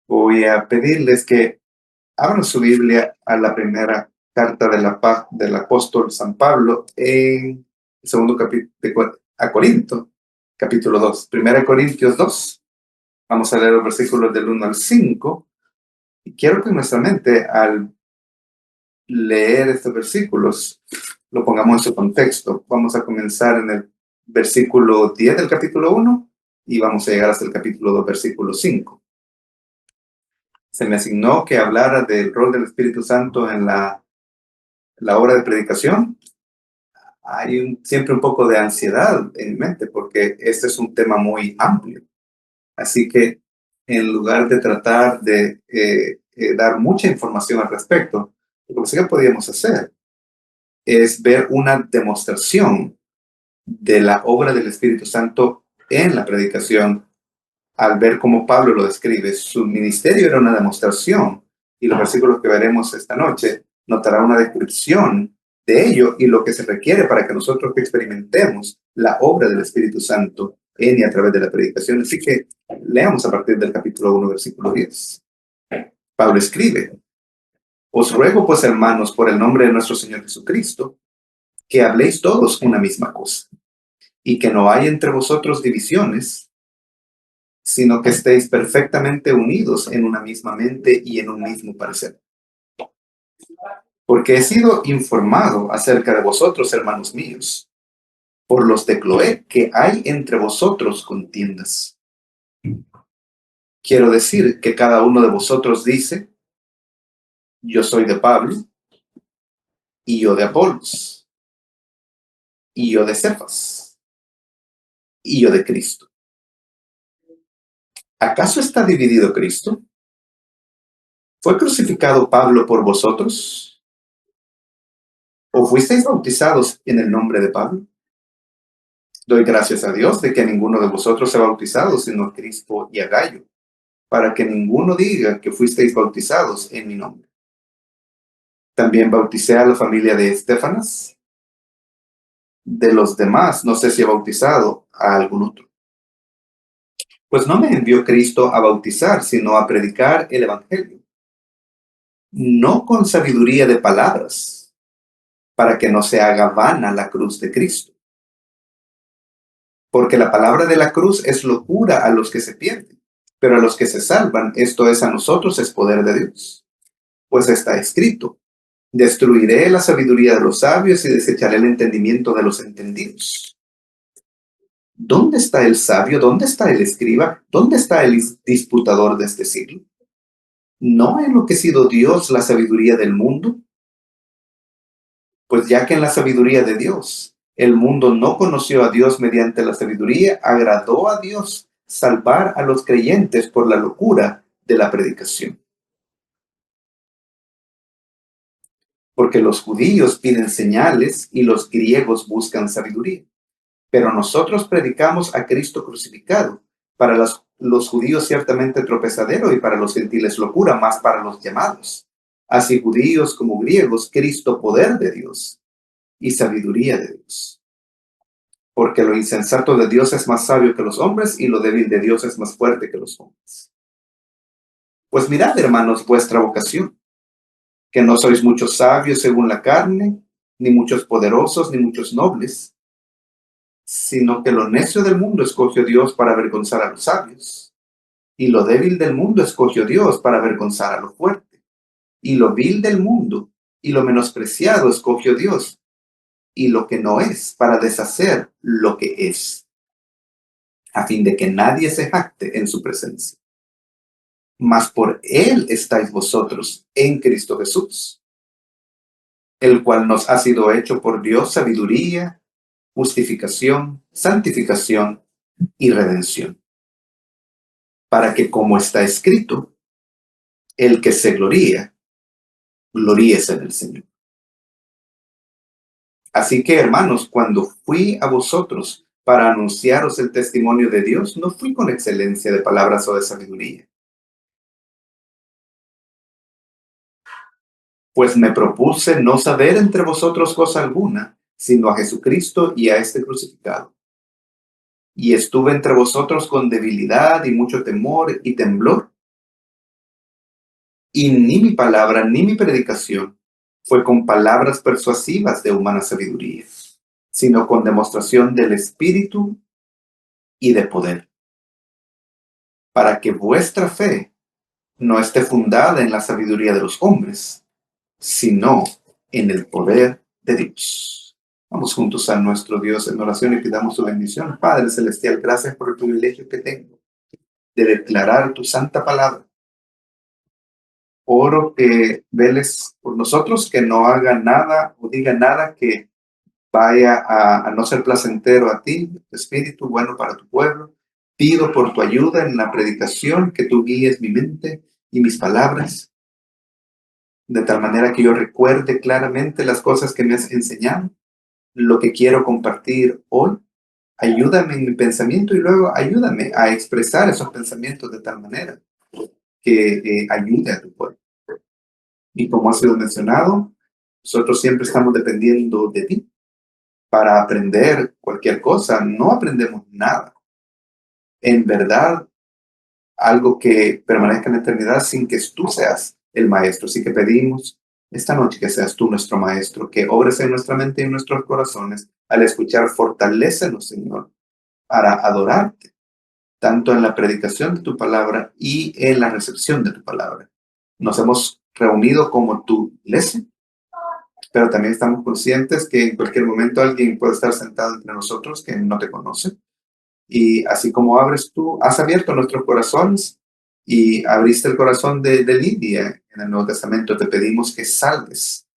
Voy a pedirles que abran su Biblia a la primera carta de la paz del apóstol San Pablo en el segundo capítulo a Corinto, capítulo 2. Primera Corintios 2. Vamos a leer los versículos del 1 al 5. Y quiero que nuestra mente, al leer estos versículos, lo pongamos en su contexto. Vamos a comenzar en el versículo 10 del capítulo 1 y vamos a llegar hasta el capítulo 2, versículo 5. Se me asignó que hablara del rol del Espíritu Santo en la obra de predicación. Hay siempre un poco de ansiedad en mi mente porque este es un tema muy amplio. Así que en lugar de tratar de dar mucha información al respecto, lo que sí que podríamos hacer es ver una demostración de la obra del Espíritu Santo en la predicación. Al ver cómo Pablo lo describe, su ministerio era una demostración, y los versículos que veremos esta noche notará una descripción de ello y lo que se requiere para que nosotros experimentemos la obra del Espíritu Santo en y a través de la predicación. Así que leamos a partir del capítulo 1, versículo 10. Pablo escribe: Os ruego pues, hermanos, por el nombre de nuestro Señor Jesucristo, que habléis todos una misma cosa, y que no hay entre vosotros divisiones, sino que estéis perfectamente unidos en una misma mente y en un mismo parecer. Porque he sido informado acerca de vosotros, hermanos míos, por los de Cloé, que hay entre vosotros contiendas. Quiero decir que cada uno de vosotros dice: yo soy de Pablo, y yo de Apolos, y yo de Cefas, y yo de Cristo. ¿Acaso está dividido Cristo? ¿Fue crucificado Pablo por vosotros? ¿O fuisteis bautizados en el nombre de Pablo? Doy gracias a Dios de que ninguno de vosotros sea bautizado, sino a Crispo y a Gallo, para que ninguno diga que fuisteis bautizados en mi nombre. También bauticé a la familia de Estéfanas. De los demás, no sé si he bautizado a algún otro. Pues no me envió Cristo a bautizar, sino a predicar el Evangelio, no con sabiduría de palabras, para que no se haga vana la cruz de Cristo. Porque la palabra de la cruz es locura a los que se pierden, pero a los que se salvan, esto es, a nosotros, es poder de Dios. Pues está escrito: destruiré la sabiduría de los sabios y desecharé el entendimiento de los entendidos. ¿Dónde está el sabio? ¿Dónde está el escriba? ¿Dónde está el disputador de este siglo? ¿No ha enloquecido Dios la sabiduría del mundo? Pues ya que en la sabiduría de Dios el mundo no conoció a Dios mediante la sabiduría, agradó a Dios salvar a los creyentes por la locura de la predicación. Porque los judíos piden señales y los griegos buscan sabiduría. Pero nosotros predicamos a Cristo crucificado, para los judíos ciertamente tropezadero y para los gentiles locura, más para los llamados, así judíos como griegos, Cristo poder de Dios y sabiduría de Dios. Porque lo insensato de Dios es más sabio que los hombres, y lo débil de Dios es más fuerte que los hombres. Pues mirad, hermanos, vuestra vocación, que no sois muchos sabios según la carne, ni muchos poderosos, ni muchos nobles, sino que lo necio del mundo escogió Dios para avergonzar a los sabios, y lo débil del mundo escogió Dios para avergonzar a lo fuerte, y lo vil del mundo y lo menospreciado escogió Dios, y lo que no es, para deshacer lo que es, a fin de que nadie se jacte en su presencia. Mas por él estáis vosotros en Cristo Jesús, el cual nos ha sido hecho por Dios sabiduría, justificación, santificación y redención, para que, como está escrito, el que se gloría, gloríese en el Señor. Así que, hermanos, cuando fui a vosotros para anunciaros el testimonio de Dios, no fui con excelencia de palabras o de sabiduría, pues me propuse no saber entre vosotros cosa alguna, sino a Jesucristo y a este crucificado. Y estuve entre vosotros con debilidad y mucho temor y temblor, Y ni mi palabra ni mi predicación fue con palabras persuasivas de humana sabiduría, sino con demostración del Espíritu y de poder, para que vuestra fe no esté fundada en la sabiduría de los hombres, sino en el poder de Dios. Vamos juntos a nuestro Dios en oración y pidamos su bendición. Padre Celestial, gracias por el privilegio que tengo de declarar tu santa palabra. Oro que veles por nosotros, que no haga nada o diga nada que vaya a no ser placentero a ti, tu espíritu bueno para tu pueblo. Pido por tu ayuda en la predicación, que tú guíes mi mente y mis palabras, de tal manera que yo recuerde claramente las cosas que me has enseñado, lo que quiero compartir hoy. Ayúdame en mi pensamiento y luego ayúdame a expresar esos pensamientos de tal manera que ayude a tu pueblo. Y como ha sido mencionado, nosotros siempre estamos dependiendo de ti para aprender cualquier cosa. No aprendemos nada. En verdad, algo que permanezca en la eternidad sin que tú seas el maestro. Así que pedimos esta noche que seas tú nuestro maestro, que obres en nuestra mente y en nuestros corazones. Al escuchar, fortalécenos, Señor, para adorarte, tanto en la predicación de tu palabra y en la recepción de tu palabra. Nos hemos reunido como tu iglesia, pero también estamos conscientes que en cualquier momento alguien puede estar sentado entre nosotros que no te conoce. Y así como abres tú, has abierto nuestros corazones y abriste el corazón de Lidia en el Nuevo Testamento. Te pedimos que salves,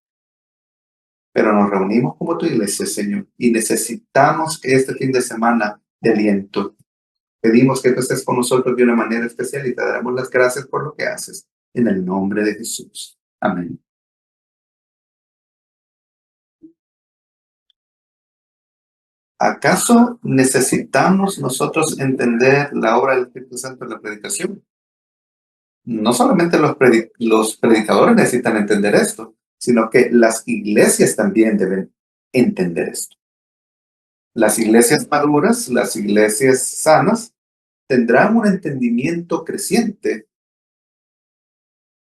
pero nos reunimos como tu iglesia, Señor, y necesitamos este fin de semana de aliento. Pedimos que tú estés con nosotros de una manera especial y te daremos las gracias por lo que haces. En el nombre de Jesús. Amén. ¿Acaso necesitamos nosotros entender la obra del Espíritu Santo en la predicación? No solamente los predicadores necesitan entender esto, sino que las iglesias también deben entender esto. Las iglesias maduras, las iglesias sanas, tendrán un entendimiento creciente,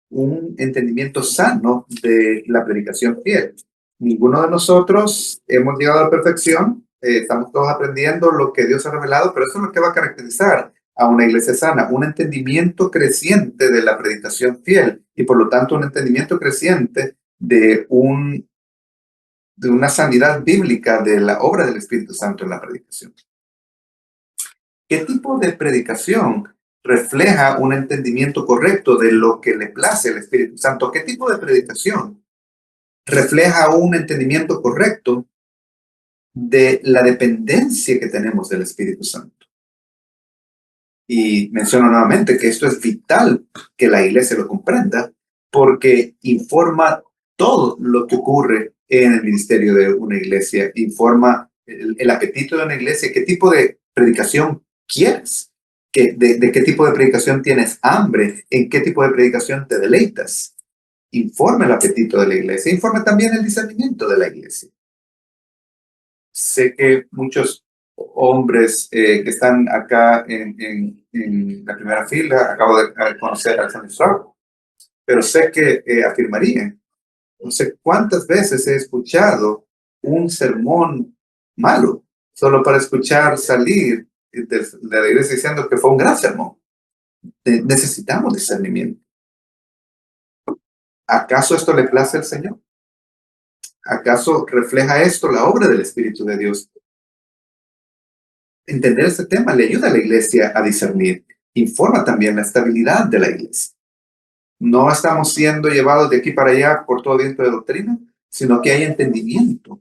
un entendimiento sano de la predicación fiel. Ninguno de nosotros hemos llegado a la perfección, estamos todos aprendiendo lo que Dios ha revelado, pero eso es lo que va a caracterizar a una iglesia sana, un entendimiento creciente de la predicación fiel y por lo tanto un entendimiento creciente de una sanidad bíblica de la obra del Espíritu Santo en la predicación. ¿Qué tipo de predicación refleja un entendimiento correcto de lo que le place al Espíritu Santo? ¿Qué tipo de predicación refleja un entendimiento correcto de la dependencia que tenemos del Espíritu Santo? Y menciono nuevamente que esto es vital que la iglesia lo comprenda porque informa todo lo que ocurre en el ministerio de una iglesia, informa el apetito de una iglesia, qué tipo de predicación quieres, de qué tipo de predicación tienes hambre, en qué tipo de predicación te deleitas. Informa el apetito de la iglesia, informa también el discernimiento de la iglesia. Sé que muchos hombres que están acá en la primera fila, acabo de conocer a Alexander Strauch, pero sé que afirmarían, no sé cuántas veces he escuchado un sermón malo, solo para escuchar salir de la iglesia diciendo que fue un gran sermón. Necesitamos discernimiento. ¿Acaso esto le place al Señor? ¿Acaso refleja esto la obra del Espíritu de Dios? Entender este tema le ayuda a la iglesia a discernir. Informa también la estabilidad de la iglesia. No estamos siendo llevados de aquí para allá por todo viento de doctrina, sino que hay entendimiento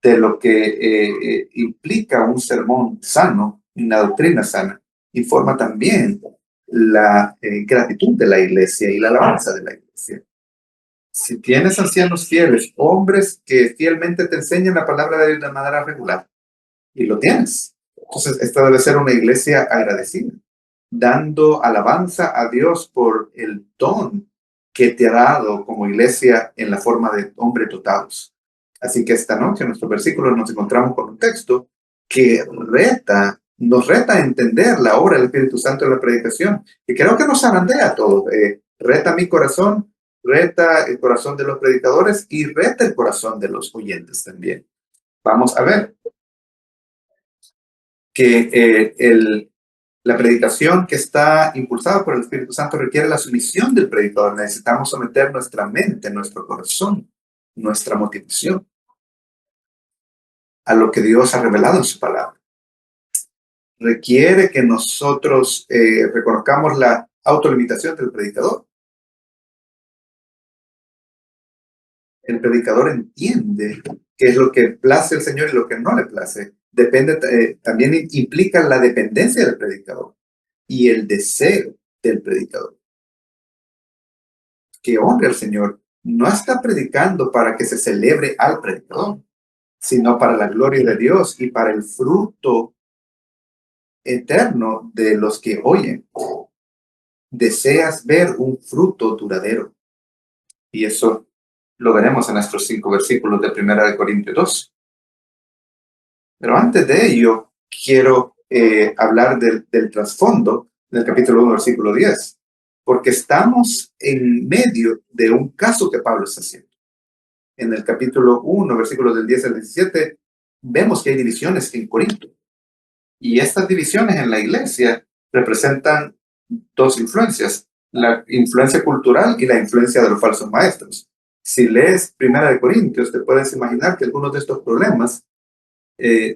de lo que implica un sermón sano, una doctrina sana. Informa también la gratitud de la iglesia y la alabanza de la iglesia. Si tienes ancianos fieles, hombres que fielmente te enseñan la palabra de Dios de manera regular, y lo tienes, entonces esta debe ser una iglesia agradecida, dando alabanza a Dios por el don que te ha dado como iglesia en la forma de hombres dotados. Así que esta noche en nuestro versículo nos encontramos con un texto que nos reta a entender la obra del Espíritu Santo en la predicación, y creo que nos zarandea a todos. Reta mi corazón, reta el corazón de los predicadores y reta el corazón de los oyentes también. Vamos a ver que la predicación que está impulsada por el Espíritu Santo requiere la sumisión del predicador. Necesitamos someter nuestra mente, nuestro corazón, nuestra motivación a lo que Dios ha revelado en su palabra. Requiere que nosotros reconozcamos la autolimitación del predicador. El predicador entiende qué es lo que place al Señor y lo que no le place. Depende, también implica la dependencia del predicador y el deseo del predicador. Que honre al Señor no está predicando para que se celebre al predicador, sino para la gloria de Dios y para el fruto eterno de los que oyen. Deseas ver un fruto duradero. Y eso lo veremos en nuestros 5 versículos de 1 Corintios 2. Pero antes de ello, quiero hablar del trasfondo del capítulo 1, versículo 10, porque estamos en medio de un caso que Pablo está haciendo. En el capítulo 1, versículos del 10 al 17, vemos que hay divisiones en Corinto. Y estas divisiones en la iglesia representan dos influencias, la influencia cultural y la influencia de los falsos maestros. Si lees Primera de Corintios, te puedes imaginar que algunos de estos problemas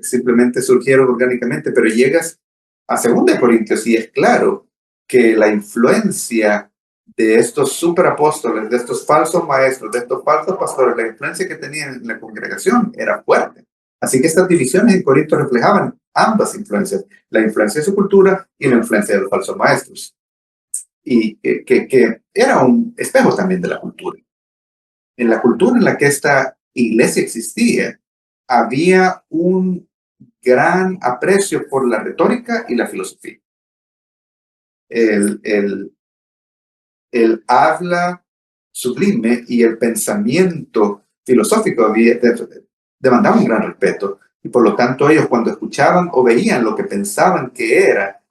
simplemente surgieron orgánicamente, pero llegas a Segunda de Corintios y es claro que la influencia de estos superapóstoles, de estos falsos maestros, de estos falsos pastores, la influencia que tenían en la congregación era fuerte. Así que estas divisiones en Corinto reflejaban ambas influencias, la influencia de su cultura y la influencia de los falsos maestros. Y que era un espejo también de la cultura. En la cultura en la que esta iglesia existía, había un gran aprecio por la retórica y la filosofía. El habla sublime y el pensamiento filosófico demandaba un gran respeto. Y por lo tanto ellos cuando escuchaban o veían lo que pensaban que era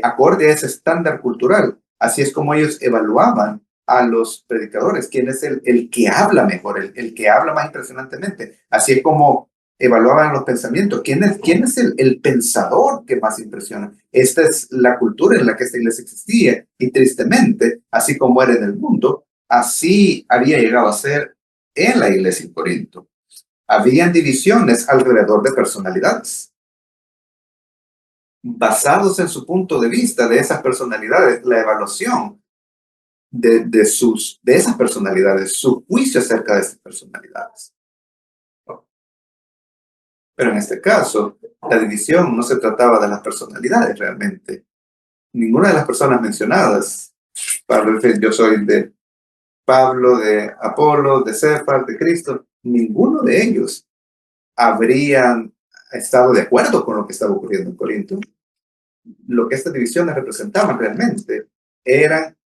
acorde a ese estándar cultural, así es como ellos evaluaban a los predicadores, quién es el que habla mejor, el que habla más impresionantemente. Así es como evaluaban los pensamientos. ¿Quién es el pensador que más impresiona? Esta es la cultura en la que esta iglesia existía y tristemente, así como era en el mundo, así había llegado a ser en la iglesia en Corinto. Habían divisiones alrededor de personalidades. Basados en su punto de vista de esas personalidades, la evaluación de esas personalidades, su juicio acerca de esas personalidades. Pero en este caso, la división no se trataba de las personalidades realmente. Ninguna de las personas mencionadas, Pablo dice, yo soy de Pablo, de Apolo, de Cefas, de Cristo, ninguno de ellos habrían estado de acuerdo con lo que estaba ocurriendo en Corinto. Lo que estas divisiones representaban realmente eran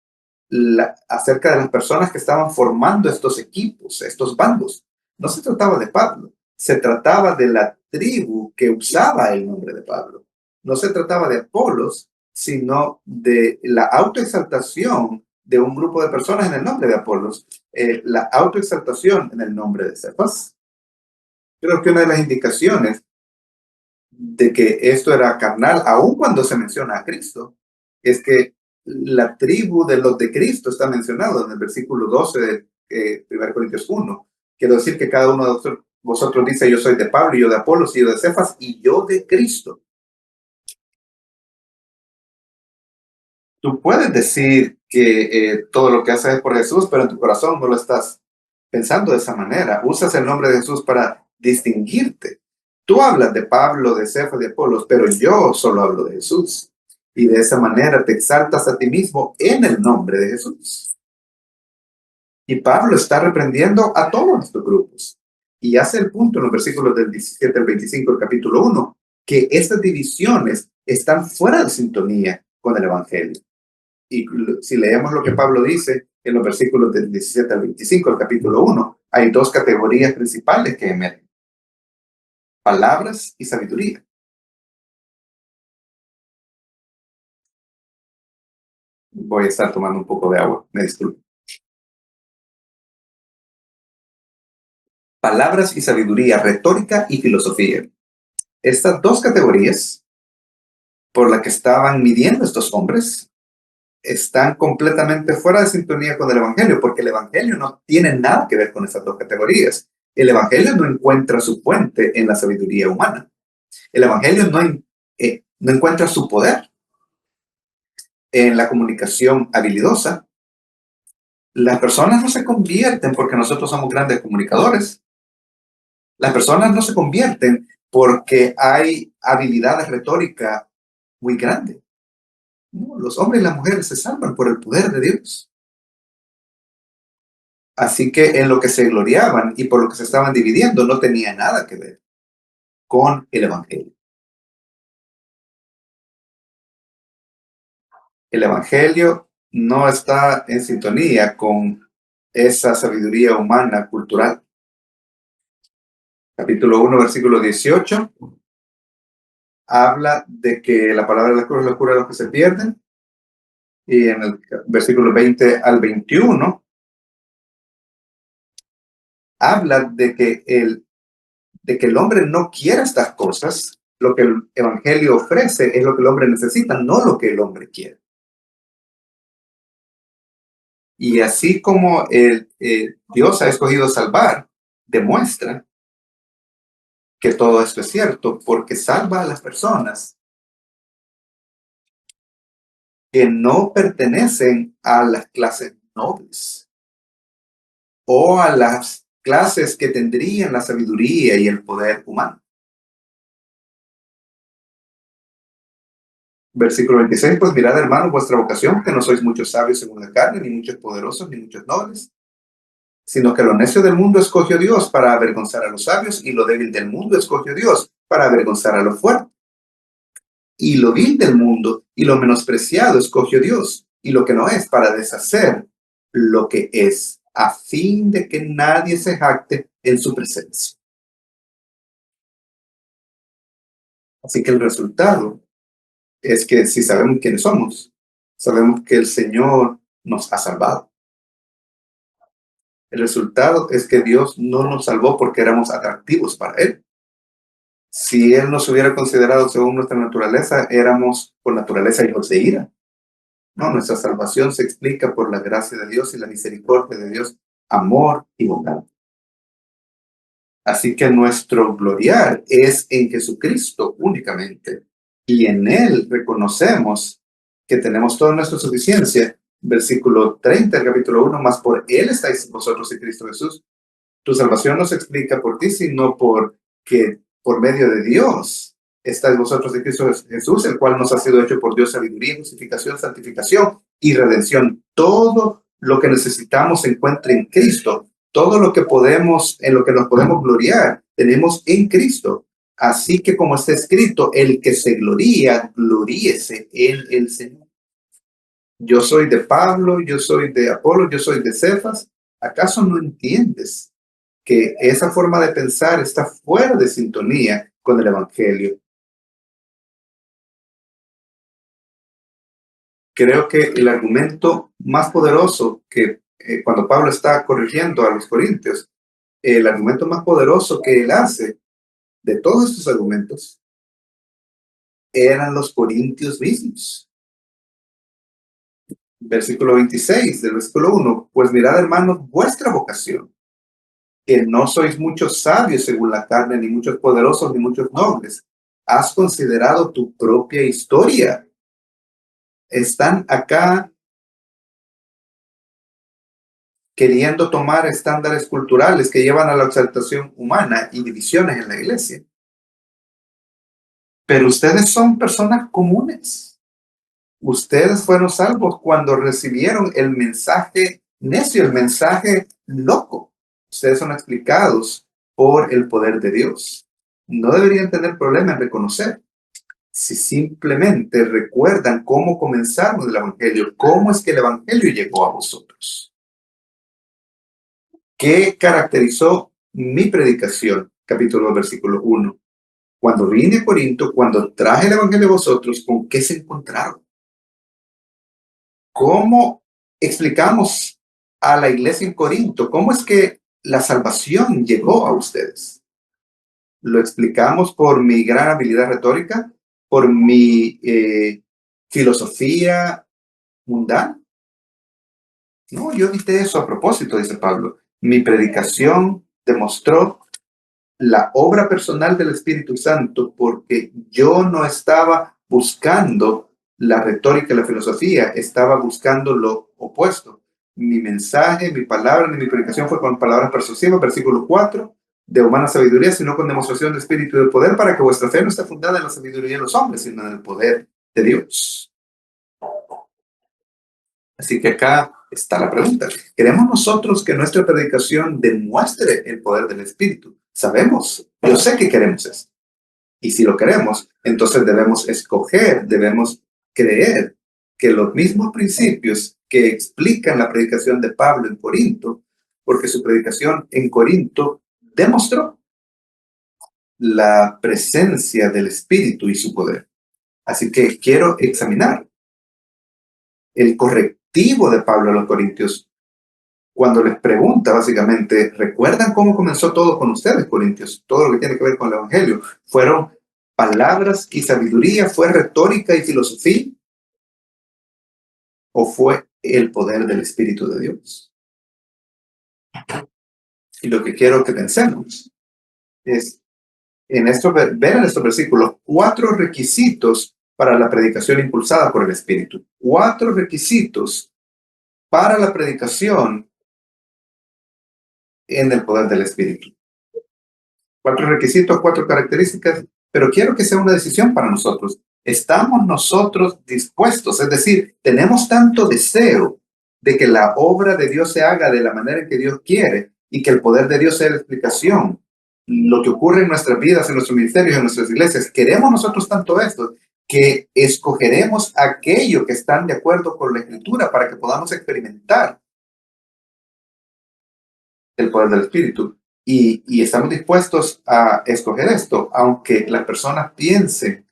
acerca de las personas que estaban formando estos equipos, estos bandos. No se trataba de Pablo, se trataba de la tribu que usaba el nombre de Pablo. No se trataba de Apolos, sino de la autoexaltación de un grupo de personas en el nombre de Apolos, la autoexaltación en el nombre de Cefas. Creo que una de las indicaciones de que esto era carnal, aun cuando se menciona a Cristo, es que la tribu de los de Cristo está mencionado en el versículo 12 de 1 Corintios 1. Quiero decir que cada uno de vosotros dice, yo soy de Pablo, y yo de Apolos, y yo de Cefas, y yo de Cristo. Tú puedes decir que todo lo que haces es por Jesús, pero en tu corazón no lo estás pensando de esa manera. Usas el nombre de Jesús para distinguirte. Tú hablas de Pablo, de Cefas, de Apolos, pero yo solo hablo de Jesús. Y de esa manera te exaltas a ti mismo en el nombre de Jesús. Y Pablo está reprendiendo a todos estos grupos. Y hace el punto en los versículos del 17 al 25 del capítulo 1, que estas divisiones están fuera de sintonía con el Evangelio. Y si leemos lo que Pablo dice en los versículos del 17 al 25 del capítulo 1, hay dos categorías principales que emergen: palabras y sabiduría. Voy a estar tomando un poco de agua, me disculpo. Palabras y sabiduría, retórica y filosofía. Estas dos categorías por las que estaban midiendo estos hombres están completamente fuera de sintonía con el Evangelio, porque el Evangelio no tiene nada que ver con esas dos categorías. El Evangelio no encuentra su fuente en la sabiduría humana. El Evangelio no encuentra su poder en la comunicación habilidosa. Las personas no se convierten porque nosotros somos grandes comunicadores. Las personas no se convierten porque hay habilidades retóricas muy grandes. No, los hombres y las mujeres se salvan por el poder de Dios. Así que en lo que se gloriaban y por lo que se estaban dividiendo no tenía nada que ver con el Evangelio. El Evangelio no está en sintonía con esa sabiduría humana cultural. Capítulo 1, versículo 18, habla de que la palabra de la cruz es locura de los que se pierden. Y en el versículo 20 al 21, habla de que el hombre no quiere estas cosas. Lo que el Evangelio ofrece es lo que el hombre necesita, no lo que el hombre quiere. Y así como Dios ha escogido salvar, demuestra que todo esto es cierto, porque salva a las personas que no pertenecen a las clases nobles o a las clases que tendrían la sabiduría y el poder humano. Versículo 26, pues mirad, hermanos, vuestra vocación, que no sois muchos sabios según la carne, ni muchos poderosos, ni muchos nobles, sino que lo necio del mundo escogió Dios para avergonzar a los sabios, y lo débil del mundo escogió Dios para avergonzar a los fuertes. Y lo vil del mundo y lo menospreciado escogió Dios, y lo que no es para deshacer lo que es, a fin de que nadie se jacte en su presencia. Así que el resultado es que si sabemos quiénes somos, sabemos que el Señor nos ha salvado. El resultado es que Dios no nos salvó porque éramos atractivos para Él. Si Él nos hubiera considerado según nuestra naturaleza, éramos por naturaleza hijos de ira. No, nuestra salvación se explica por la gracia de Dios y la misericordia de Dios, amor y bondad. Así que nuestro gloriar es en Jesucristo únicamente. Y en Él reconocemos que tenemos toda nuestra suficiencia. Versículo 30 del capítulo 1, más por Él estáis vosotros en Cristo Jesús. Tu salvación no se explica por ti, sino porque por medio de Dios estáis vosotros en Cristo Jesús, el cual nos ha sido hecho por Dios sabiduría, justificación, santificación y redención. Todo lo que necesitamos se encuentra en Cristo. Todo lo que podemos, en lo que nos podemos gloriar, tenemos en Cristo. Así que como está escrito, el que se gloría, gloríese en el Señor. Yo soy de Pablo, yo soy de Apolo, yo soy de Cefas. ¿Acaso no entiendes que esa forma de pensar está fuera de sintonía con el Evangelio? Creo que el argumento más poderoso que cuando Pablo está corrigiendo a los corintios, el argumento más poderoso que él hace de todos estos argumentos eran los corintios mismos. Versículo 26 del versículo 1, pues mirad, hermanos, vuestra vocación, que no sois muchos sabios según la carne, ni muchos poderosos, ni muchos nobles. ¿Has considerado tu propia historia? Están acá queriendo tomar estándares culturales que llevan a la exaltación humana y divisiones en la iglesia. Pero ustedes son personas comunes. Ustedes fueron salvos cuando recibieron el mensaje necio, el mensaje loco. Ustedes son explicados por el poder de Dios. No deberían tener problema en reconocer si simplemente recuerdan cómo comenzamos el Evangelio, cómo es que el Evangelio llegó a vosotros. ¿Qué caracterizó mi predicación? Capítulo 2, versículo 1. Cuando vine a Corinto, cuando traje el Evangelio a vosotros, ¿con qué se encontraron? ¿Cómo explicamos a la iglesia en Corinto? ¿Cómo es que la salvación llegó a ustedes? ¿Lo explicamos por mi gran habilidad retórica? ¿Por mi filosofía mundana? No, yo dije eso a propósito, dice Pablo. Mi predicación demostró la obra personal del Espíritu Santo porque yo no estaba buscando la retórica y la filosofía, estaba buscando lo opuesto. Mi mensaje, mi palabra, ni mi predicación fue con palabras persuasivas, versículo 4, de humana sabiduría, sino con demostración de espíritu y de poder, para que vuestra fe no esté fundada en la sabiduría de los hombres, sino en el poder de Dios. Así que acá está la pregunta. ¿Queremos nosotros que nuestra predicación demuestre el poder del Espíritu? Sabemos, yo sé que queremos eso. Y si lo queremos, entonces debemos escoger, debemos creer que los mismos principios que explican la predicación de Pablo en Corinto, porque su predicación en Corinto demostró la presencia del Espíritu y su poder. Así que quiero examinar el correctivo de Pablo a los Corintios cuando les pregunta, básicamente, ¿recuerdan cómo comenzó todo con ustedes, Corintios? Todo lo que tiene que ver con el Evangelio. ¿Fueron palabras y sabiduría? ¿Fue retórica y filosofía? ¿O fue el poder del Espíritu de Dios? Y lo que quiero que pensemos es, ver en estos versículos, 4 requisitos para la predicación impulsada por el Espíritu. 4 requisitos para la predicación en el poder del Espíritu. 4 requisitos, 4 características, pero quiero que sea una decisión para nosotros. ¿Estamos nosotros dispuestos? Es decir, tenemos tanto deseo de que la obra de Dios se haga de la manera en que Dios quiere y que el poder de Dios sea la explicación. Lo que ocurre en nuestras vidas, en nuestros ministerios, en nuestras iglesias, queremos nosotros tanto esto que escogeremos aquello que están de acuerdo con la Escritura para que podamos experimentar el poder del Espíritu. Y estamos dispuestos a escoger esto, aunque las personas piensen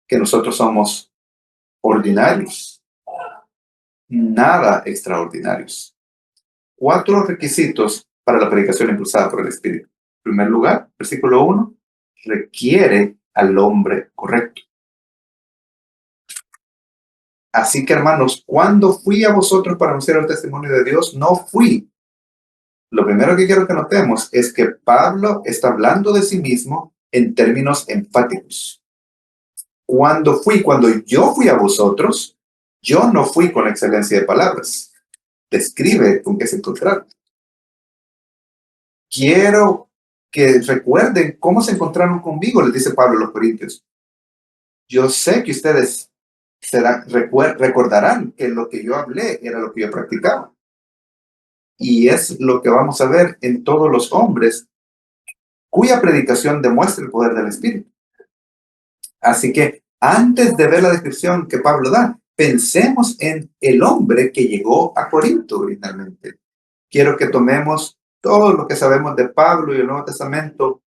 que nosotros somos ordinarios, nada extraordinarios. 4 requisitos para la predicación impulsada por el Espíritu. En primer lugar, versículo 1, requiere al hombre correcto. Así que, hermanos, cuando fui a vosotros para anunciar el testimonio de Dios, no fui. Lo primero que quiero que notemos es que Pablo está hablando de sí mismo en términos enfáticos. Cuando yo fui a vosotros, yo no fui con excelencia de palabras. Describe con qué se encontraron. Quiero que recuerden cómo se encontraron conmigo, les dice Pablo a los Corintios. Yo sé que ustedes recordarán que lo que yo hablé era lo que yo practicaba. Y es lo que vamos a ver en todos los hombres cuya predicación demuestra el poder del Espíritu. Así que antes de ver la descripción que Pablo da, pensemos en el hombre que llegó a Corinto originalmente. Quiero que tomemos todo lo que sabemos de Pablo y el Nuevo Testamento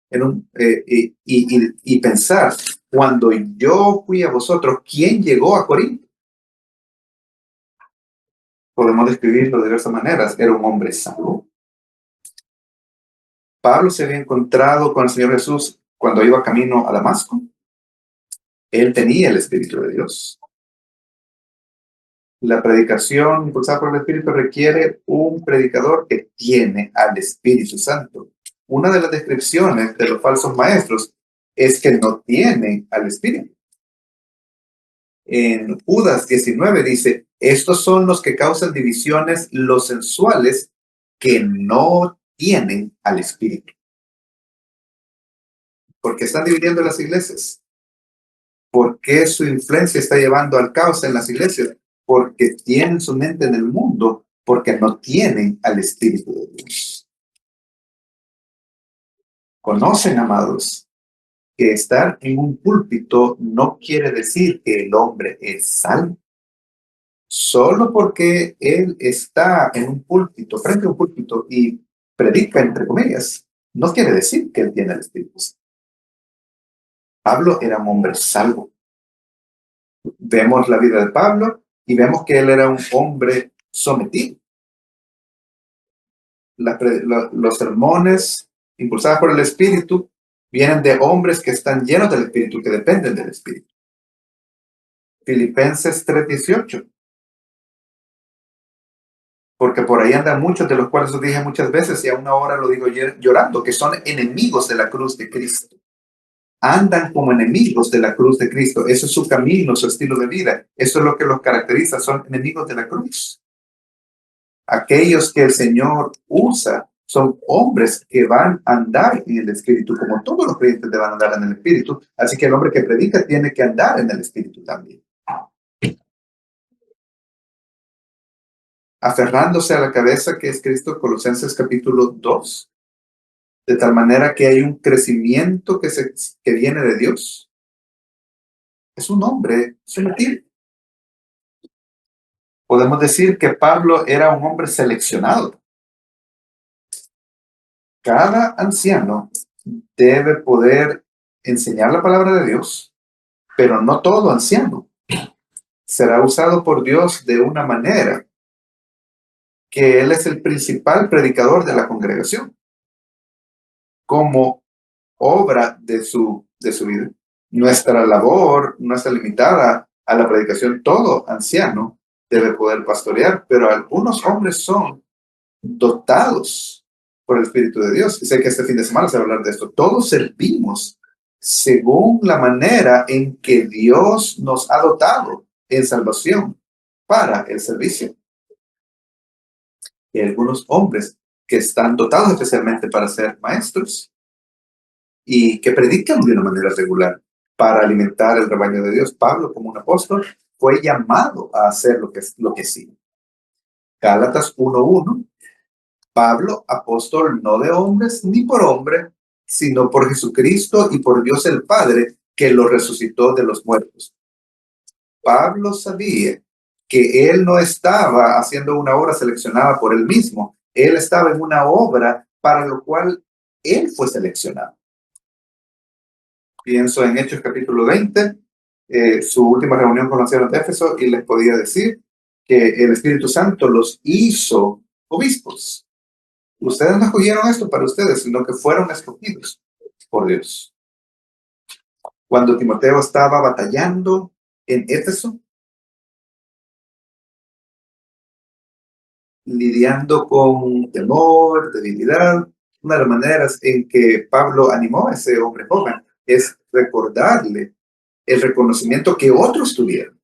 y pensar, cuando yo fui a vosotros, ¿quién llegó a Corinto? Podemos describirlo de diversas maneras. Era un hombre salvo. Pablo se había encontrado con el Señor Jesús cuando iba camino a Damasco. Él tenía el Espíritu de Dios. La predicación impulsada por el Espíritu requiere un predicador que tiene al Espíritu Santo. Una de las descripciones de los falsos maestros es que no tienen al Espíritu. En Judas 19 dice, estos son los que causan divisiones, los sensuales, que no tienen al Espíritu. ¿Por qué están dividiendo las iglesias? ¿Por qué su influencia está llevando al caos en las iglesias? Porque tienen su mente en el mundo, porque no tienen al Espíritu de Dios. Conocen, amados, que estar en un púlpito no quiere decir que el hombre es salvo. Solo porque él está en un púlpito, frente a un púlpito y predica, entre comillas, no quiere decir que él tiene el Espíritu Santo. Pablo era un hombre salvo. Vemos la vida de Pablo y vemos que él era un hombre sometido. Los sermones impulsados por el Espíritu vienen de hombres que están llenos del Espíritu, que dependen del Espíritu. Filipenses 3:18. Porque por ahí andan muchos, de los cuales os dije muchas veces, y aún ahora lo digo llorando, que son enemigos de la cruz de Cristo. Andan como enemigos de la cruz de Cristo. Eso es su camino, su estilo de vida. Eso es lo que los caracteriza, son enemigos de la cruz. Aquellos que el Señor usa son hombres que van a andar en el Espíritu, como todos los creyentes van a andar en el Espíritu. Así que el hombre que predica tiene que andar en el Espíritu también. Aferrándose a la cabeza que es Cristo, Colosenses capítulo 2, de tal manera que hay un crecimiento que viene de Dios. Es un hombre sometido. Podemos decir que Pablo era un hombre seleccionado. Cada anciano debe poder enseñar la palabra de Dios, pero no todo anciano será usado por Dios de una manera que él es el principal predicador de la congregación, como obra de su vida. Nuestra labor no está limitada a la predicación. Todo anciano debe poder pastorear, pero algunos hombres son dotados por el Espíritu de Dios. Y sé que este fin de semana se va a hablar de esto. Todos servimos según la manera en que Dios nos ha dotado en salvación para el servicio. Y hay algunos hombres que están dotados especialmente para ser maestros y que predican de una manera regular para alimentar el rebaño de Dios. Pablo, como un apóstol, fue llamado a hacer lo que sigue. Gálatas 1:1. Pablo, apóstol no de hombres ni por hombre, sino por Jesucristo y por Dios el Padre, que lo resucitó de los muertos. Pablo sabía que él no estaba haciendo una obra seleccionada por él mismo. Él estaba en una obra para lo cual él fue seleccionado. Pienso en Hechos capítulo 20, su última reunión con los ancianos de Éfeso, y les podía decir que el Espíritu Santo los hizo obispos. Ustedes no escogieron esto para ustedes, sino que fueron escogidos por Dios. Cuando Timoteo estaba batallando en Éfeso, lidiando con temor, debilidad, una de las maneras en que Pablo animó a ese hombre joven es recordarle el reconocimiento que otros tuvieron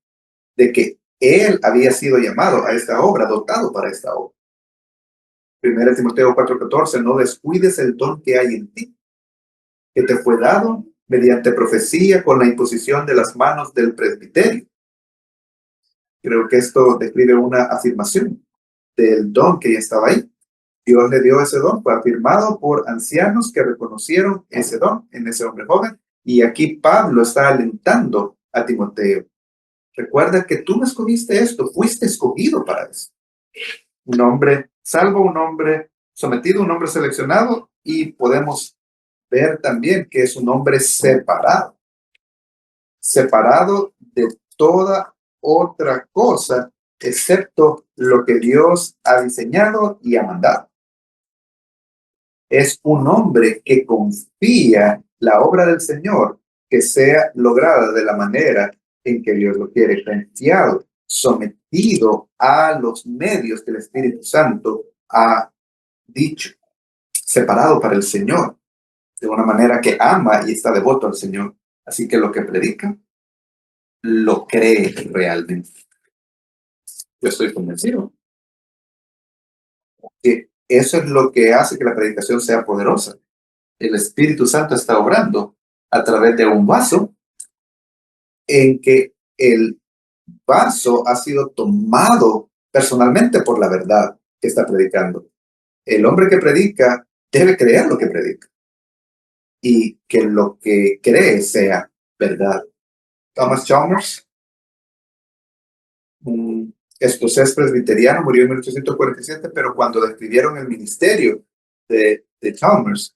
de que él había sido llamado a esta obra, dotado para esta obra. 1 Timoteo 4:14, no descuides el don que hay en ti, que te fue dado mediante profecía con la imposición de las manos del presbiterio. Creo que esto describe una afirmación del don que ya estaba ahí. Dios le dio ese don, fue afirmado por ancianos que reconocieron ese don en ese hombre joven. Y aquí Pablo está alentando a Timoteo. Recuerda que tú no escogiste esto, fuiste escogido para eso. Un hombre salvo, un hombre sometido, un hombre seleccionado, y podemos ver también que es un hombre separado de toda otra cosa, excepto lo que Dios ha diseñado y ha mandado. Es un hombre que confía la obra del Señor que sea lograda de la manera en que Dios lo quiere, confiado, sometido a los medios que el Espíritu Santo ha dicho, separado para el Señor, de una manera que ama y está devoto al Señor. Así que lo que predica, lo cree realmente. Yo estoy convencido que eso es lo que hace que la predicación sea poderosa. El Espíritu Santo está obrando a través de un vaso en que el vaso ha sido tomado personalmente por la verdad que está predicando. El hombre que predica debe creer lo que predica y que lo que cree sea verdad. Thomas Chalmers, un escocés presbiteriano, murió en 1847, pero cuando describieron el ministerio de Chalmers,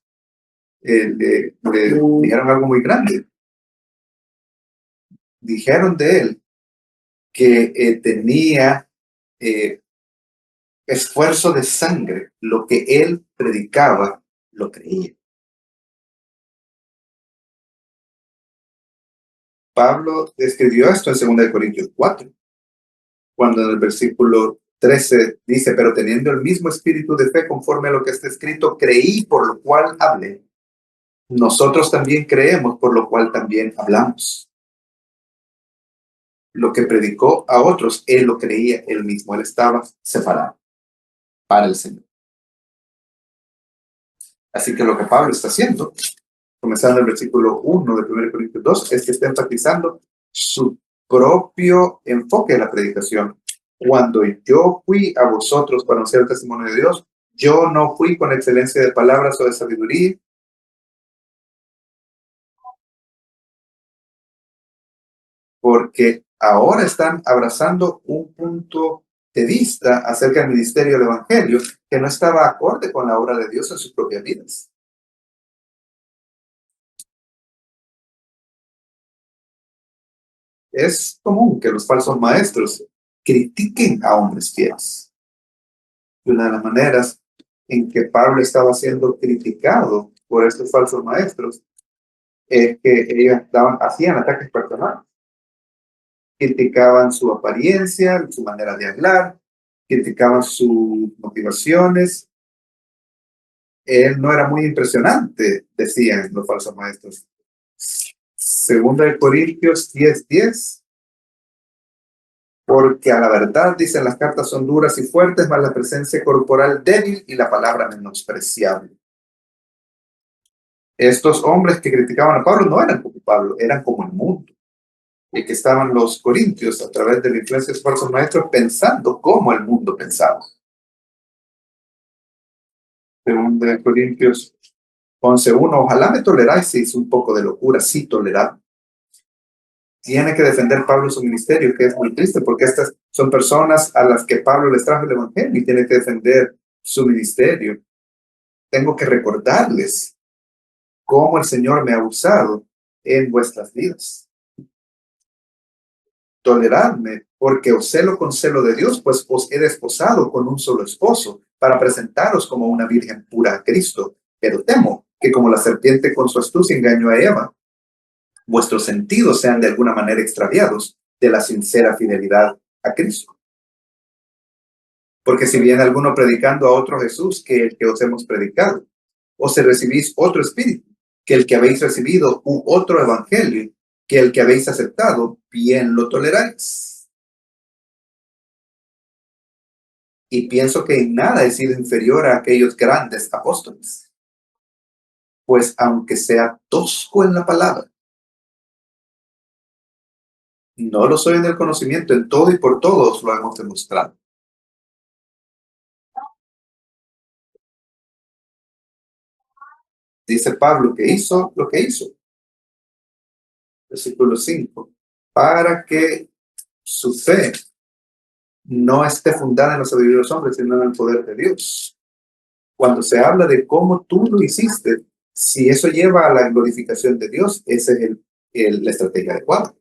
le dijeron algo muy grande. Dijeron de él que tenía esfuerzo de sangre. Lo que él predicaba, lo creía. Pablo escribió esto en 2 Corintios 4, cuando en el versículo 13 dice, pero teniendo el mismo espíritu de fe conforme a lo que está escrito, creí, por lo cual hablé. Nosotros también creemos, por lo cual también hablamos. Lo que predicó a otros, él lo creía él mismo. Él estaba separado para el Señor. Así que lo que Pablo está haciendo, comenzando el versículo 1 de 1 Corintios 2, es que está enfatizando su propio enfoque de la predicación. Cuando yo fui a vosotros para anunciar el testimonio de Dios, yo no fui con excelencia de palabras o de sabiduría, porque ahora están abrazando un punto de vista acerca del ministerio del Evangelio que no estaba acorde con la obra de Dios en sus propias vidas. Es común que los falsos maestros critiquen a hombres fieles. Y una de las maneras en que Pablo estaba siendo criticado por estos falsos maestros es que ellos hacían ataques personales. Criticaban su apariencia, su manera de hablar, criticaban sus motivaciones. Él no era muy impresionante, decían los falsos maestros. Segunda de Corintios 10:10. Porque a la verdad, dicen, las cartas son duras y fuertes, mas la presencia corporal débil y la palabra menospreciable. Estos hombres que criticaban a Pablo no eran como Pablo, eran como el mundo. Y que estaban los corintios a través de la influencia de los falsos maestros pensando como el mundo pensaba. Según de Corintios 11:1, ojalá me toleráis si es un poco de locura, sí tolerad. Tiene que defender Pablo su ministerio, que es muy triste, porque estas son personas a las que Pablo les trajo el evangelio y tiene que defender su ministerio. Tengo que recordarles cómo el Señor me ha usado en vuestras vidas. Toleradme, porque os celo con celo de Dios, pues os he desposado con un solo esposo, para presentaros como una virgen pura a Cristo. Pero temo que como la serpiente con su astucia engañó a Eva, vuestros sentidos sean de alguna manera extraviados de la sincera fidelidad a Cristo. Porque si viene alguno predicando a otro Jesús que el que os hemos predicado, o si recibís otro espíritu que el que habéis recibido, u otro evangelio que el que habéis aceptado, bien lo toleráis. Y pienso que en nada he sido inferior a aquellos grandes apóstoles. Pues aunque sea tosco en la palabra, no lo soy en el conocimiento, en todo y por todos lo hemos demostrado. Dice Pablo que hizo lo que hizo. Versículo 5. Para que su fe no esté fundada en la sabiduría de los hombres, sino en el poder de Dios. Cuando se habla de cómo tú lo hiciste, si eso lleva a la glorificación de Dios, esa es la estrategia adecuada.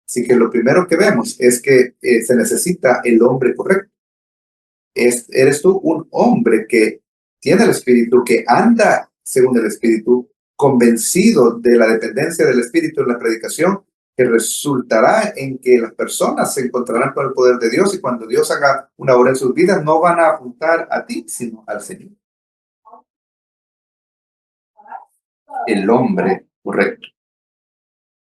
Así que lo primero que vemos es que se necesita el hombre correcto. Eres tú un hombre que tiene el Espíritu, que anda según el Espíritu, convencido de la dependencia del Espíritu en la predicación, que resultará en que las personas se encontrarán con el poder de Dios y cuando Dios haga una obra en sus vidas, no van a apuntar a ti, sino al Señor. El hombre correcto.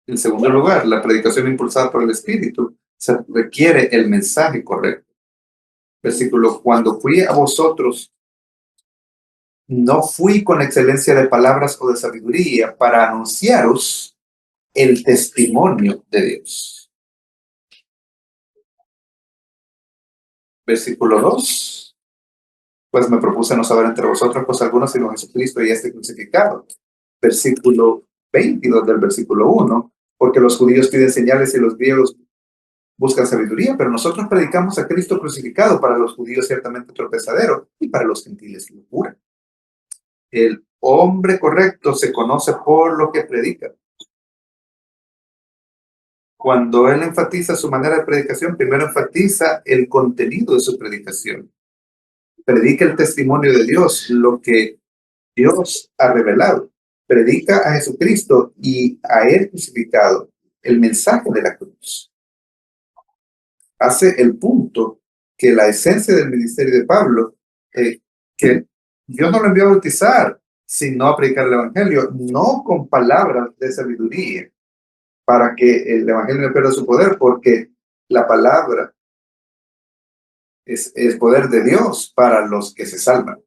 En segundo lugar, la predicación impulsada por el Espíritu se requiere el mensaje correcto. Versículo, cuando fui a vosotros, no fui con excelencia de palabras o de sabiduría para anunciaros el testimonio de Dios. Versículo 2. Pues me propuse no saber entre vosotros pues algunos sino Jesucristo y este crucificado. Versículo 22 del versículo 1. Porque los judíos piden señales y los griegos buscan sabiduría, pero nosotros predicamos a Cristo crucificado, para los judíos ciertamente tropezadero y para los gentiles locura. El hombre correcto se conoce por lo que predica. Cuando él enfatiza su manera de predicación, primero enfatiza el contenido de su predicación. Predica el testimonio de Dios, lo que Dios ha revelado. Predica a Jesucristo y a él crucificado, el mensaje de la cruz. Hace el punto que la esencia del ministerio de Pablo, que Dios no lo envió a bautizar, sino a predicar el evangelio, no con palabras de sabiduría, para que el evangelio no pierda su poder, porque la palabra es poder de Dios para los que se salvan.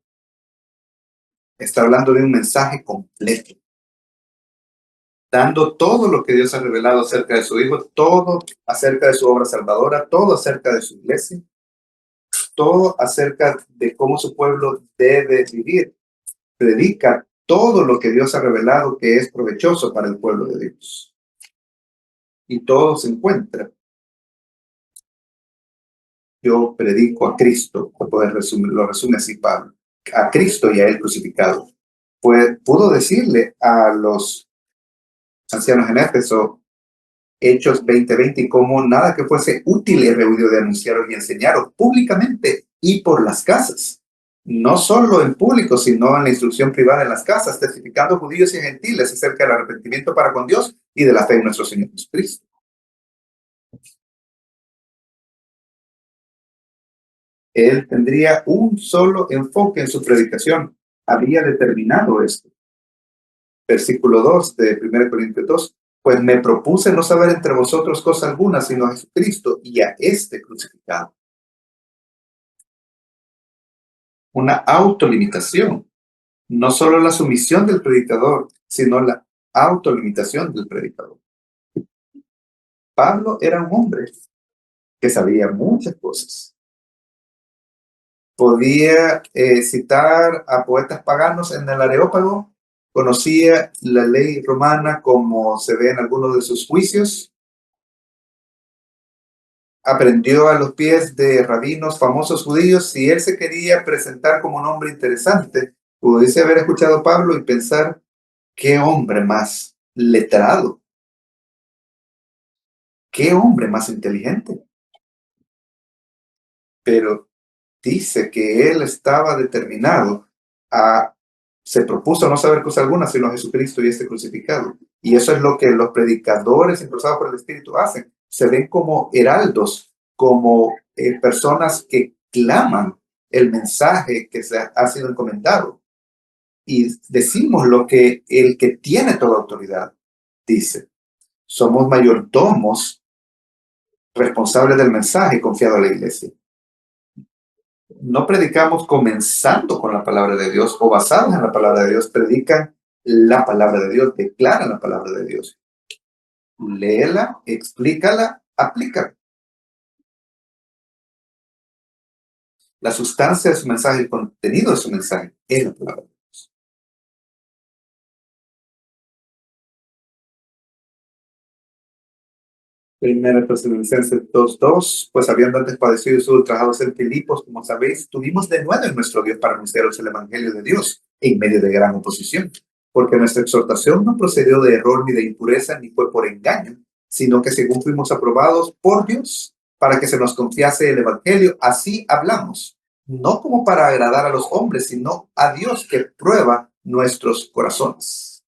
Está hablando de un mensaje completo, dando todo lo que Dios ha revelado acerca de su Hijo, todo acerca de su obra salvadora, todo acerca de su iglesia, todo acerca de cómo su pueblo debe vivir. Predica todo lo que Dios ha revelado que es provechoso para el pueblo de Dios. Y todo se encuentra. Yo predico a Cristo, lo resume así Pablo, a Cristo y a él crucificado. Pues pudo decirle a los ancianos en Éfeso, Hechos 20:20, y como nada que fuese útil he rehuido de anunciaros y enseñaros públicamente y por las casas. No solo en público, sino en la instrucción privada en las casas, testificando judíos y gentiles acerca del arrepentimiento para con Dios y de la fe en nuestro Señor Jesucristo. Él tendría un solo enfoque en su predicación. Había determinado esto. Versículo 2 de 1 Corintios 2. Pues me propuse no saber entre vosotros cosa alguna, sino a Jesucristo y a este crucificado. Una autolimitación. No solo la sumisión del predicador, sino la autolimitación del predicador. Pablo era un hombre que sabía muchas cosas. Podía citar a poetas paganos en el Areópago, conocía la ley romana como se ve en algunos de sus juicios, aprendió a los pies de rabinos famosos judíos. Si él se quería presentar como un hombre interesante, pudiese haber escuchado a Pablo y pensar, qué hombre más letrado, qué hombre más inteligente. Pero dice que él estaba determinado se propuso no saber cosa alguna sino a Jesucristo y este crucificado. Y eso es lo que los predicadores impulsados por el Espíritu hacen. Se ven como heraldos, como personas que claman el mensaje que se ha sido encomendado. Y decimos lo que el que tiene toda autoridad dice. Somos mayordomos responsables del mensaje confiado a la iglesia. No predicamos comenzando con la palabra de Dios o basados en la palabra de Dios, predican la palabra de Dios, declaran la palabra de Dios. Léela, explícala, aplícala. La sustancia de su mensaje, el contenido de su mensaje es la palabra de Dios. Primera Tesalonicenses 2:2, pues habiendo antes padecido y sido ultrajados en Filipos, como sabéis, tuvimos de nuevo en nuestro Dios para anunciaros el evangelio de Dios en medio de gran oposición. Porque nuestra exhortación no procedió de error ni de impureza, ni fue por engaño, sino que según fuimos aprobados por Dios, para que se nos confiase el evangelio, así hablamos, no como para agradar a los hombres, sino a Dios que prueba nuestros corazones.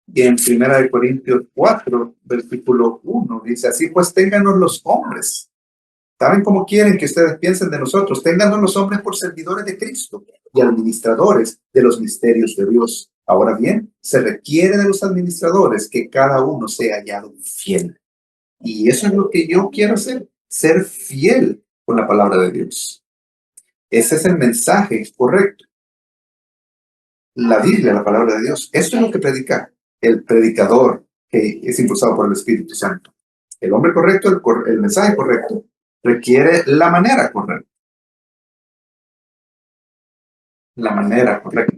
Y en 1 Corintios 4, versículo 1, dice, así pues ténganos los hombres. ¿Saben cómo quieren que ustedes piensen de nosotros? Ténganos los hombres por servidores de Cristo y administradores de los misterios de Dios. Ahora bien, se requiere de los administradores que cada uno sea hallado fiel. Y eso es lo que yo quiero hacer, ser fiel con la palabra de Dios. Ese es el mensaje correcto. La Biblia, la palabra de Dios. Eso es lo que predica el predicador que es impulsado por el Espíritu Santo. El hombre correcto, el mensaje correcto, requiere la manera correcta. La manera correcta.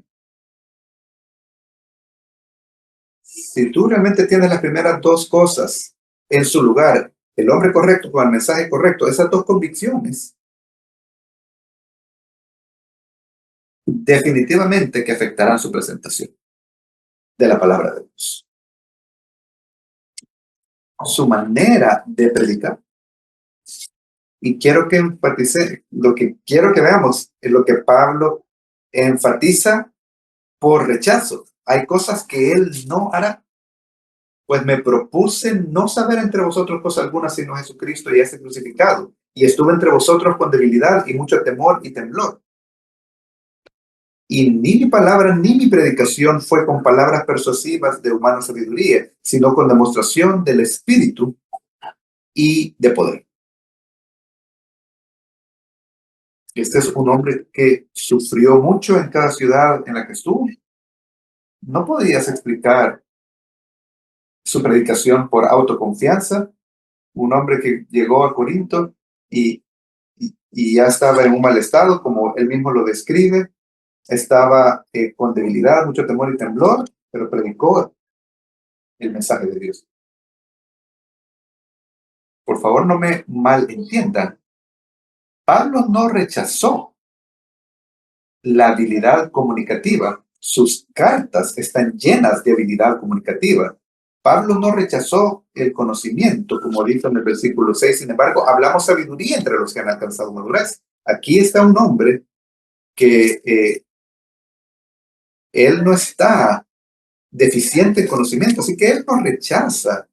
Si tú realmente tienes las primeras dos cosas en su lugar, el hombre correcto con el mensaje correcto, esas dos convicciones, definitivamente que afectarán su presentación de la palabra de Dios. su manera de predicar. Y quiero que enfatice, lo que quiero que veamos es lo que Pablo enfatiza por rechazo. Hay cosas que él no hará. Pues me propuse no saber entre vosotros cosa alguna sino Jesucristo y ese crucificado. Y estuve entre vosotros con debilidad y mucho temor y temblor. Y ni mi palabra ni mi predicación fue con palabras persuasivas de humana sabiduría, sino con demostración del Espíritu y de poder. Este es un hombre que sufrió mucho en cada ciudad en la que estuvo. No podías explicar su predicación por autoconfianza. Un hombre que llegó a Corinto y, y ya estaba en un mal estado, como él mismo lo describe. Estaba con debilidad, mucho temor y temblor, pero predicó el mensaje de Dios. Por favor, no me malentiendan. Pablo no rechazó la habilidad comunicativa. Sus cartas están llenas de habilidad comunicativa. Pablo no rechazó el conocimiento, como dice en el versículo 6. Sin embargo, hablamos sabiduría entre los que han alcanzado madurez. Aquí está un hombre que él no está deficiente en conocimiento, así que él no rechaza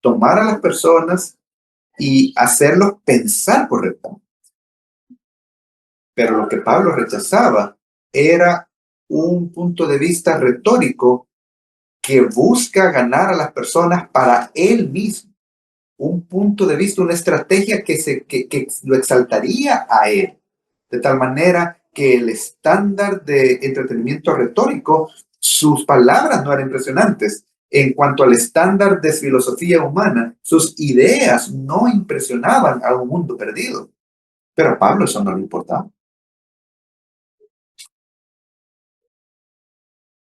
tomar a las personas y hacerlos pensar correctamente. Pero lo que Pablo rechazaba era un punto de vista retórico que busca ganar a las personas para él mismo. Un punto de vista, una estrategia que lo exaltaría a él. De tal manera que el estándar de entretenimiento retórico, sus palabras no eran impresionantes. En cuanto al estándar de filosofía humana, sus ideas no impresionaban a un mundo perdido. Pero a Pablo eso no le importaba.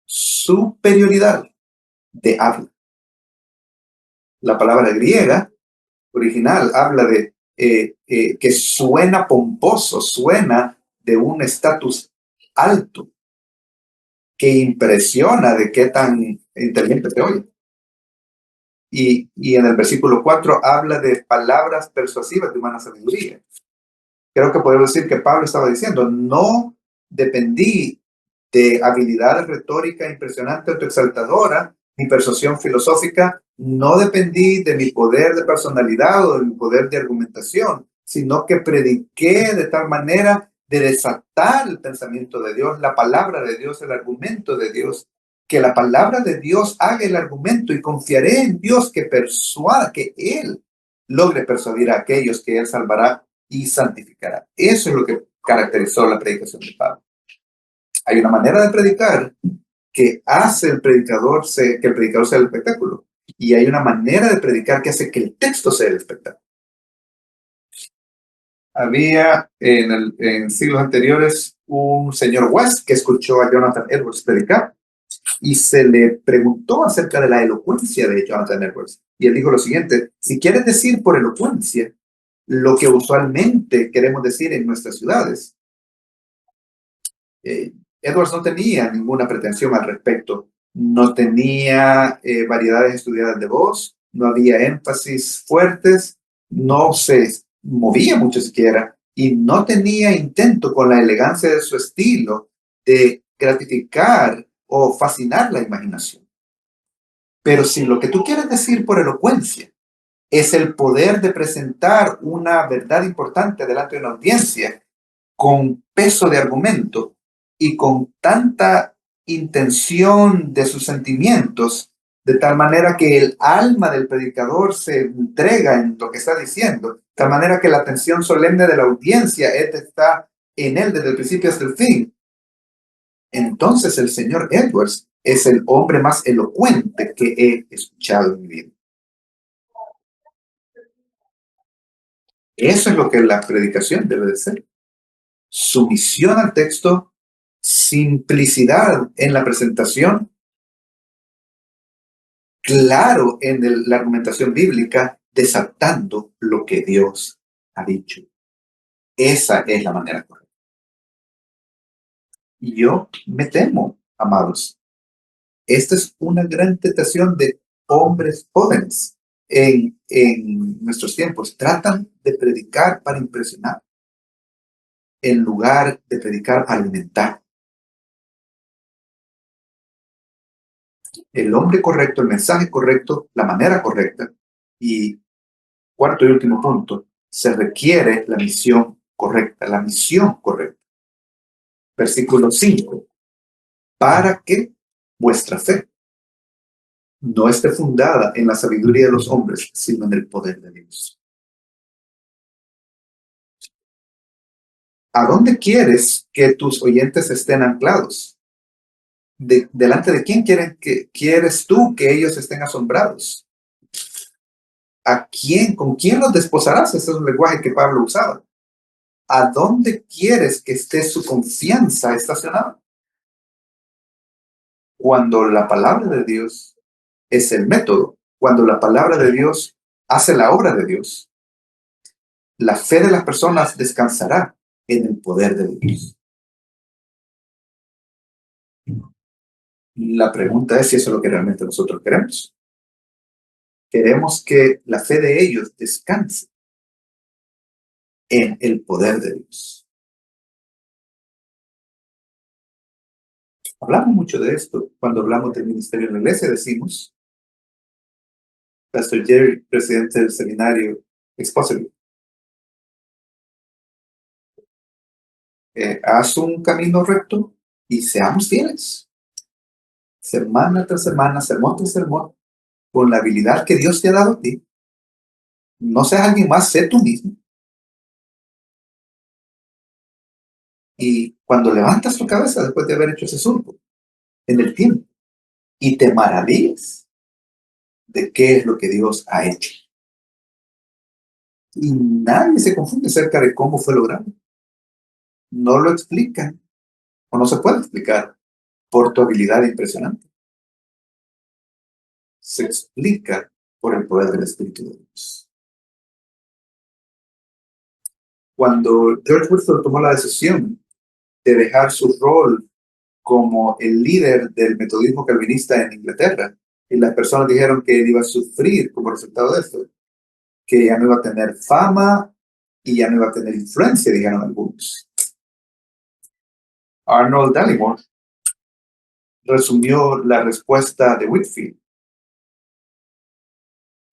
Superioridad de habla. La palabra griega original habla de que suena pomposo, suena de un estatus alto, que impresiona de qué tan inteligente te oye. Y en el versículo 4 habla de palabras persuasivas de humana sabiduría. Creo que podemos decir que Pablo estaba diciendo, no dependí de habilidad retórica impresionante o exaltadora, mi persuasión filosófica, no dependí de mi poder de personalidad o de mi poder de argumentación, sino que prediqué de tal manera de desatar el pensamiento de Dios, la palabra de Dios, el argumento de Dios, que la palabra de Dios haga el argumento y confiaré en Dios que persuada, que Él logre persuadir a aquellos que Él salvará y santificará. Eso es lo que caracterizó la predicación de Pablo. Hay una manera de predicar que hace que el predicador sea el espectáculo. Y hay una manera de predicar que hace que el texto sea el espectáculo. Había en siglos anteriores un señor West que escuchó a Jonathan Edwards predicar y se le preguntó acerca de la elocuencia de Jonathan Edwards. Y él dijo lo siguiente: si quieres decir por elocuencia lo que usualmente queremos decir en nuestras ciudades, Edwards no tenía ninguna pretensión al respecto. No tenía variedades estudiadas de voz, no había énfasis fuertes, no se movía mucho siquiera y no tenía intento con la elegancia de su estilo de gratificar o fascinar la imaginación. Pero si lo que tú quieres decir por elocuencia es el poder de presentar una verdad importante delante de una audiencia con peso de argumento y con tanta intención de sus sentimientos, de tal manera que el alma del predicador se entrega en lo que está diciendo, de tal manera que la atención solemne de la audiencia está en él desde el principio hasta el fin. Entonces el señor Edwards es el hombre más elocuente que he escuchado en mi vida. Eso es lo que la predicación debe de ser. Sumisión al texto, simplicidad en la presentación, claro en la argumentación bíblica, desatando lo que Dios ha dicho. Esa es la manera correcta. Y yo me temo, amados, esta es una gran tentación de hombres jóvenes. en nuestros tiempos tratan de predicar para impresionar en lugar de predicar para alimentar. El hombre correcto, el mensaje correcto, la manera correcta. Y cuarto y último punto, se requiere la misión correcta, la misión correcta. Versículo 5. Para que vuestra fe no esté fundada en la sabiduría de los hombres, sino en el poder de Dios. ¿A dónde quieres que tus oyentes estén anclados? ¿Delante de quién quieres tú que ellos estén asombrados? ¿A quién, con quién los desposarás? Ese es un lenguaje que Pablo usaba. ¿A dónde quieres que esté su confianza estacionada? Cuando la palabra de Dios es el método, cuando la palabra de Dios hace la obra de Dios, la fe de las personas descansará en el poder de Dios. La pregunta es si eso es lo que realmente nosotros queremos. Queremos que la fe de ellos descanse en el poder de Dios. Hablamos mucho de esto cuando hablamos del ministerio en la iglesia. Decimos, Pastor Jerry, presidente del seminario Expository, haz un camino recto y seamos fieles. Semana tras semana, sermón tras sermón, con la habilidad que Dios te ha dado a ti. No seas alguien más, sé tú mismo. Y cuando levantas tu cabeza después de haber hecho ese surco en el tiempo y te maravillas de qué es lo que Dios ha hecho. Y nadie se confunde acerca de cómo fue logrado. No lo explican o no se puede explicar por tu habilidad impresionante. Se explica por el poder del Espíritu de Dios. Cuando George Whitfield tomó la decisión de dejar su rol como el líder del metodismo calvinista en Inglaterra, y las personas dijeron que él iba a sufrir como resultado de esto, que ya no iba a tener fama y ya no iba a tener influencia, dijeron algunos. Arnold Dallimore resumió la respuesta de Whitfield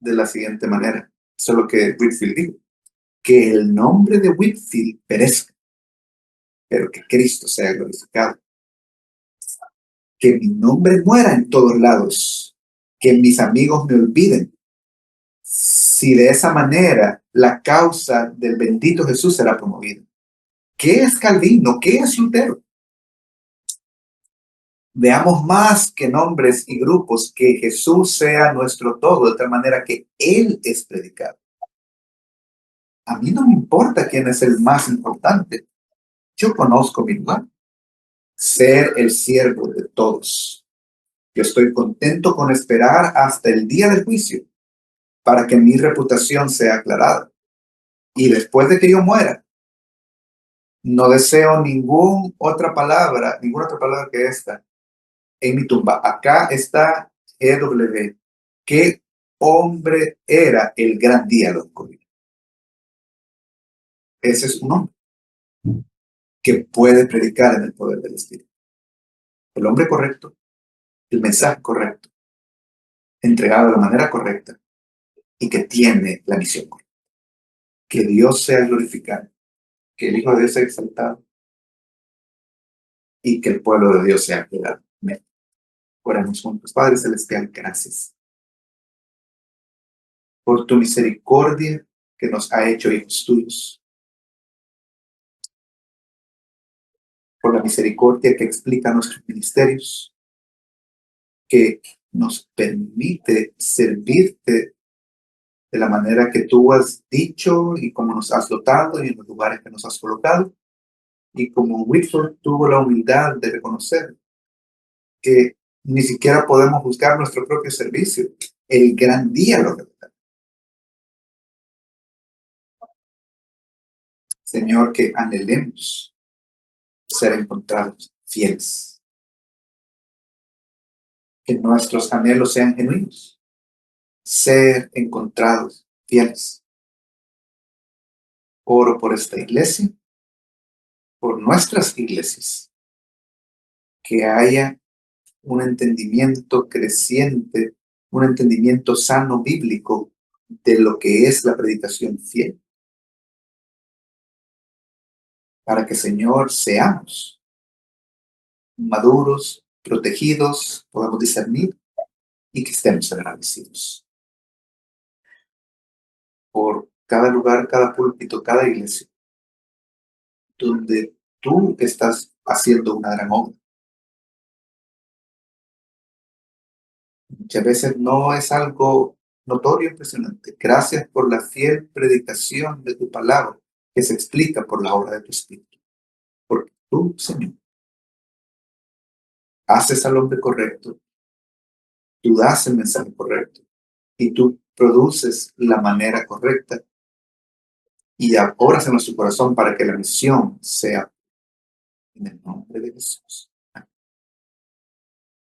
de la siguiente manera. Eso es lo que Whitfield dijo: que el nombre de Whitfield perezca, pero que Cristo sea glorificado. Que mi nombre muera en todos lados, que mis amigos me olviden. Si de esa manera la causa del bendito Jesús será promovida. ¿Qué es Calvino? ¿Qué es Lutero? Veamos más que nombres y grupos, que Jesús sea nuestro todo, de tal manera que Él es predicado. A mí no me importa quién es el más importante. Yo conozco mi lugar. Ser el siervo de todos. Yo estoy contento con esperar hasta el día del juicio para que mi reputación sea aclarada. Y después de que yo muera, no deseo ninguna otra palabra que esta en mi tumba. Acá está EW. ¿Qué hombre era el gran diálogo? Ese es un hombre que puede predicar en el poder del Espíritu. El hombre correcto, el mensaje correcto, entregado de la manera correcta y que tiene la misión correcta. Que Dios sea glorificado, que el Hijo de Dios sea exaltado y que el pueblo de Dios sea cuidado. Amén. Oremos juntos. Padre Celestial, gracias por tu misericordia que nos ha hecho hijos tuyos, por la misericordia que explica nuestros ministerios, que nos permite servirte de la manera que tú has dicho y como nos has dotado y en los lugares que nos has colocado. Y como Whitfield tuvo la humildad de reconocer que ni siquiera podemos buscar nuestro propio servicio, el gran día lo revela. Señor, que anhelemos ser encontrados fieles, que nuestros anhelos sean genuinos. ser encontrados fieles. Oro por esta iglesia, por nuestras iglesias, que haya un entendimiento creciente, un entendimiento sano bíblico de lo que es la predicación fiel, para que, Señor, seamos maduros, protegidos, podamos discernir y que estemos agradecidos por cada lugar, cada púlpito, cada iglesia, donde tú estás haciendo una gran obra. Muchas veces no es algo notorio, impresionante. Gracias por la fiel predicación de tu palabra que se explica por la obra de tu Espíritu. Porque tú, Señor, haces al hombre correcto, tú das el mensaje correcto y tú produces la manera correcta y obras en nuestro corazón para que la misión sea en el nombre de Jesús.